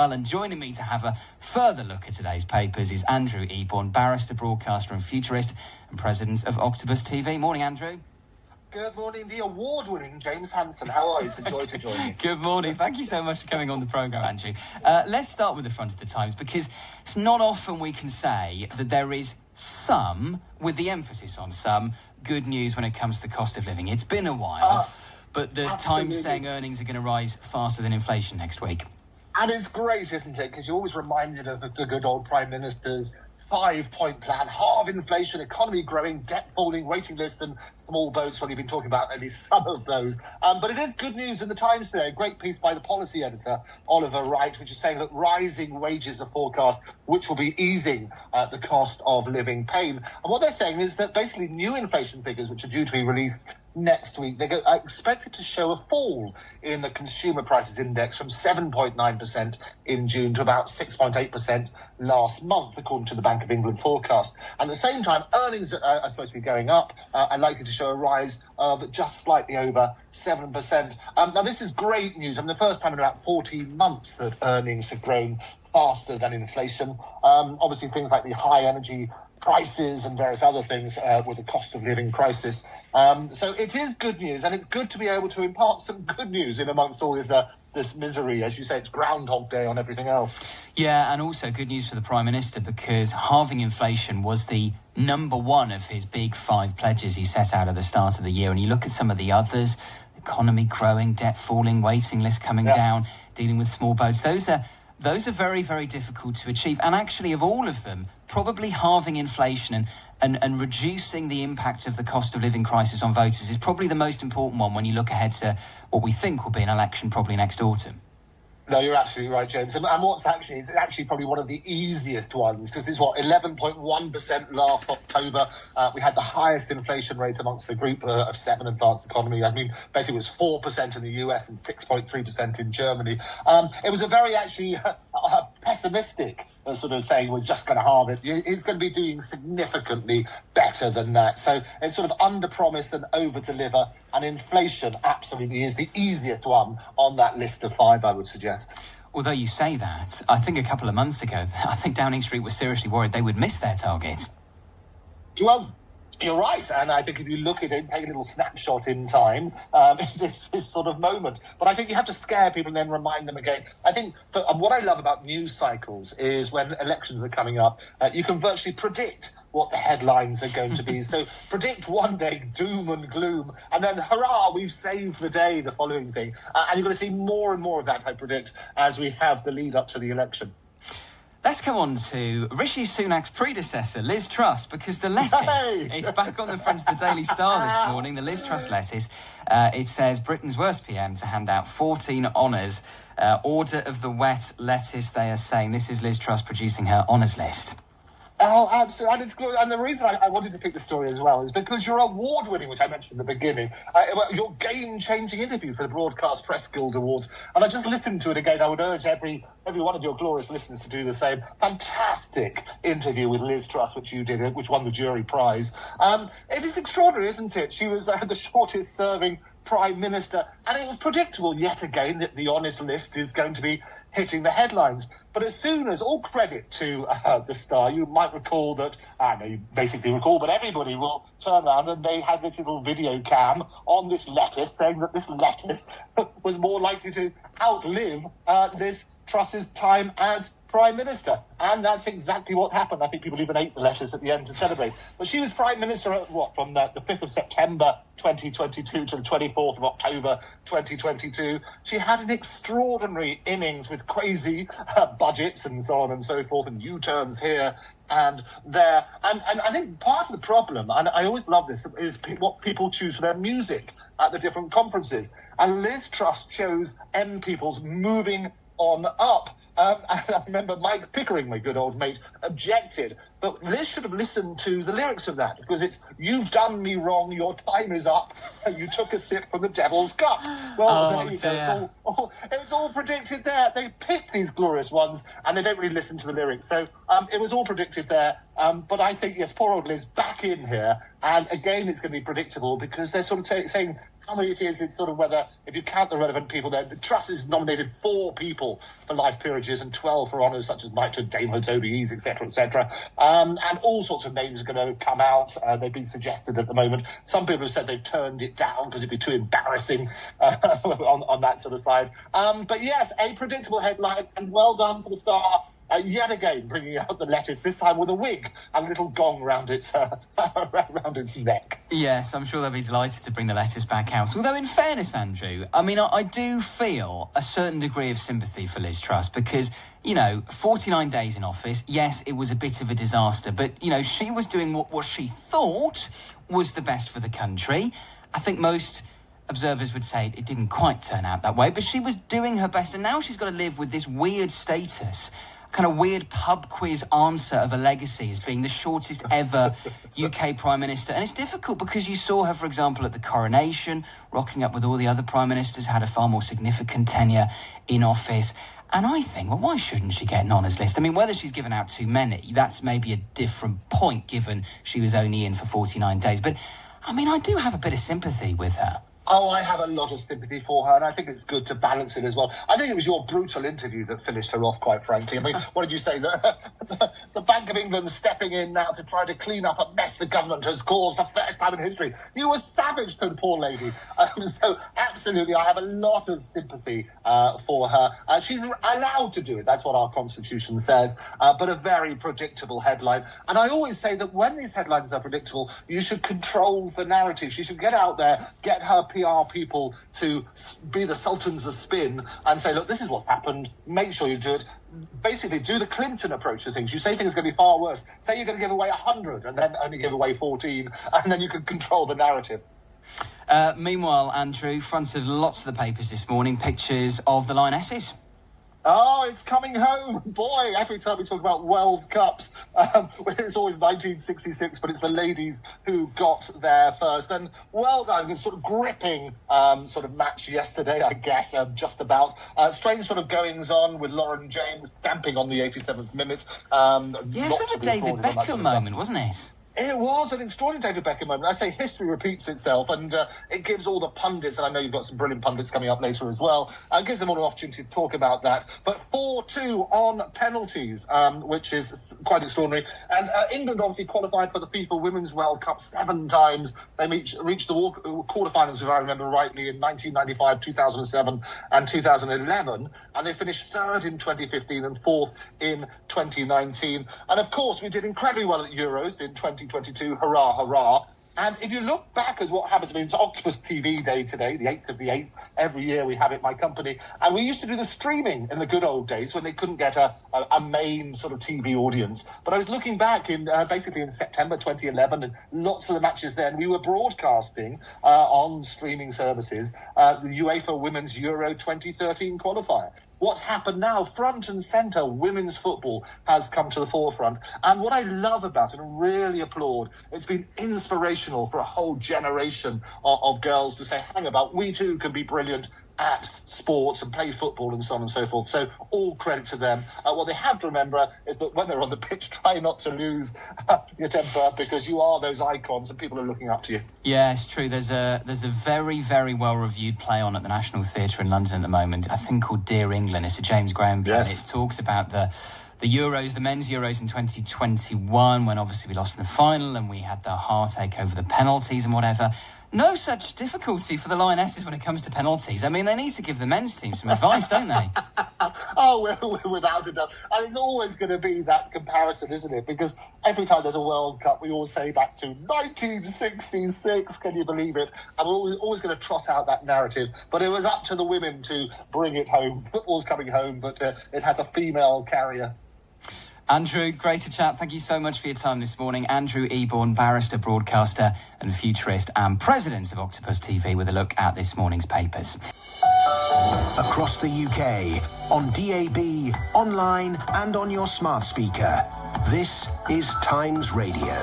Well, and joining me to have a further look at today's papers is Andrew Eborn, barrister, broadcaster and futurist and president of Octopus TV. Morning, Andrew. Good morning, the award-winning James Hanson. How are you? It's a joy to join you. Good morning. Thank you so much for coming on the programme, Andrew. Let's start with the front of the Times, because it's not often we can say that there is some, with the emphasis on some, good news when it comes to the cost of living. It's been a while, but the absolutely. Times saying earnings are going to rise faster than inflation next week. And it's great, isn't it? Because you're always reminded of the good old Prime Minister's 5-point plan: halve inflation, economy growing, debt falling, waiting lists and small boats. Well, you've been talking about at least some of those. But it is good news in the Times today. A great piece by the policy editor, Oliver Wright, which is saying that rising wages are forecast, which will be easing the cost of living pain. And what they're saying is that basically new inflation figures, which are due to be released next week, they're expected to show a fall in the consumer prices index from 7.9% in June to about 6.8% last month, according to the Bank of England forecast. And at the same time, earnings are supposed to be going up and likely to show a rise of just slightly over 7%. Now, this is great news. I mean, the first time in about 14 months that earnings have grown faster than inflation. Obviously, things like the high energy prices and various other things with the cost of living crisis. So it is good news, and it's good to be able to impart some good news in amongst all this misery. As you say, it's Groundhog Day on everything else. Yeah, and also good news for the Prime Minister, because halving inflation was the number one of his big 5 pledges he set out at the start of the year. And you look at some of the others: economy growing, debt falling, waiting list coming down, dealing with small boats. Those are very, very difficult to achieve. And actually, of all of them, probably halving inflation and reducing the impact of the cost of living crisis on voters is probably the most important one when you look ahead to what we think will be an election probably next autumn. No, you're absolutely right, James. And it's actually probably one of the easiest ones, because it's 11.1% last October. We had the highest inflation rate amongst the group of 7 advanced economies. I mean, basically it was 4% in the US and 6.3% in Germany. It was a very pessimistic sort of saying we're just going to halve it. It's going to be doing significantly better than that. So it's sort of under-promise and over-deliver. And inflation absolutely is the easiest one on that list of 5, I would suggest. Although you say that, I think a couple of months ago, I think Downing Street was seriously worried they would miss their target. Well, you're right, and I think if you look at it, take a little snapshot in time, it's this sort of moment. But I think you have to scare people and then remind them again. I think what I love about news cycles is when elections are coming up, you can virtually predict what the headlines are going to be. So predict one day doom and gloom, and then hurrah, we've saved the day, the following thing. And you're going to see more and more of that, I predict, as we have the lead up to the election. Let's come on to Rishi Sunak's predecessor, Liz Truss, because the lettuce is back on the front of the Daily Star this morning, the Liz Truss lettuce. It says Britain's worst PM to hand out 14 honours. Order of the wet lettuce, they are saying. This is Liz Truss producing her honours list. Oh, absolutely. And the reason I wanted to pick the story as well is because your award-winning, which I mentioned in the beginning, your game-changing interview for the Broadcast Press Guild Awards. And I just listened to it again. I would urge every one of your glorious listeners to do the same. Fantastic interview with Liz Truss, which you did, which won the jury prize. It is extraordinary, isn't it? She was the shortest-serving Prime Minister. And it was predictable yet again that the honest list is going to be hitting the headlines. But as soon as, all credit to the Star, you might recall that, I know you basically recall, but everybody will turn around and they had this little video cam on this lettuce saying that this lettuce was more likely to outlive Liz Truss's time as Prime Minister. And that's exactly what happened. I think people even ate the lettuce at the end to celebrate. But she was Prime Minister from the 5th of September 2022 to the 24th of October 2022. She had an extraordinary innings with crazy budgets and so on and so forth, and U-turns here and there. And I think part of the problem, and I always love this, is what people choose for their music at the different conferences. And Liz Truss chose M People's Moving On Up. I remember Mike Pickering, my good old mate, objected. But Liz should have listened to the lyrics of that, because it's, you've done me wrong, your time is up, you took a sip from the devil's cup. Well, there you go. It's all predicted there. They pick these glorious ones, and they don't really listen to the lyrics. So it was all predicted there. But I think, yes, poor old Liz back in here. And again, it's going to be predictable, because they're sort of saying how many it is. It's sort of whether, if you count the relevant people there, the Truss has nominated 4 people for life peerages and 12 for honours such as knighthood, damehood, OBEs, etc., etc. And all sorts of names are going to come out. They've been suggested at the moment. Some people have said they've turned it down because it'd be too embarrassing on that sort of side. But yes, a predictable headline, and well done for the Star. Yet again, bringing out the lettuce, this time with a wig and a little gong round its around its neck. Yes, I'm sure they'll be delighted to bring the lettuce back out. Although, in fairness, Andrew, I mean, I do feel a certain degree of sympathy for Liz Truss because, 49 days in office, yes, it was a bit of a disaster, but, she was doing what she thought was the best for the country. I think most observers would say it didn't quite turn out that way, but she was doing her best, and now she's got to live with this weird status, kind of weird pub quiz answer of a legacy as being the shortest ever UK Prime Minister. And it's difficult because you saw her, for example, at the coronation, rocking up with all the other Prime Ministers, had a far more significant tenure in office. And I think, well, why shouldn't she get an honours list? I mean, whether she's given out too many, that's maybe a different point, given she was only in for 49 days. But, I mean, I do have a bit of sympathy with her. Oh, I have a lot of sympathy for her, and I think it's good to balance it as well. I think it was your brutal interview that finished her off, quite frankly. I mean, what did you say? The Bank of England stepping in now to try to clean up a mess the government has caused the first time in history. You were savage to the poor lady. So, absolutely, I have a lot of sympathy for her. She's allowed to do it. That's what our Constitution says. But a very predictable headline. And I always say that when these headlines are predictable, you should control the narrative. She should get out there, get her PR people to be the sultans of spin and say, look, this is what's happened. Make sure you do it. Basically, do the Clinton approach to things. You say things are going to be far worse. Say you're going to give away 100 and then only give away 14, and then you can control the narrative. Meanwhile, Andrew, front of lots of the papers this morning, pictures of the Lionesses. Oh, it's coming home. Boy, every time we talk about World Cups, it's always 1966, but it's the ladies who got there first. And well done, sort of gripping sort of match yesterday, I guess, just about. Strange sort of goings on with Lauren James stamping on the 87th minute. Yeah, sort of a David Beckham moment, wasn't it? It was an extraordinary David Beckham moment. I say history repeats itself, and it gives all the pundits, and I know you've got some brilliant pundits coming up later as well, it gives them all an opportunity to talk about that. But 4-2 on penalties, which is quite extraordinary. And England obviously qualified for the FIFA Women's World Cup 7 times. They reached the quarterfinals, if I remember rightly, in 1995, 2007 and 2011. And they finished 3rd in 2015 and 4th in 2019. And of course, we did incredibly well at Euros in 2022. Hurrah, hurrah. And if you look back at what happens, I mean, it's Octopus TV Day today, the 8th of the 8th. Every year we have it, my company. And we used to do the streaming in the good old days when they couldn't get a main sort of TV audience. But I was looking back in basically in September 2011, and lots of the matches then, we were broadcasting on streaming services the UEFA Women's Euro 2013 qualifier. What's happened now, front and centre, women's football has come to the forefront. And what I love about it and really applaud, it's been inspirational for a whole generation of girls to say, hang about, we too can be brilliant at sports and play football and so on and so forth. So all credit to them. What they have to remember is that when they're on the pitch, try not to lose your temper, because you are those icons and people are looking up to you. Yeah, it's true. There's a very, very well-reviewed play on at the National Theatre in London at the moment, I think called Dear England. It's a James Graham play. Yes. It talks about the Euros, the men's Euros in 2021, when obviously we lost in the final and we had the heartache over the penalties and whatever. No such difficulty for the Lionesses when it comes to penalties. I mean, they need to give the men's team some advice, don't they? Oh, well, without a doubt. And it's always going to be that comparison, isn't it? Because every time there's a World Cup, we all say back to 1966, can you believe it? And we're always going to trot out that narrative. But it was up to the women to bring it home. Football's coming home, but it has a female carrier. Andrew, great to chat. Thank you so much for your time this morning. Andrew Eborn, barrister, broadcaster and futurist and president of Octopus TV, with a look at this morning's papers. Across the UK, on DAB, online and on your smart speaker. This is Times Radio.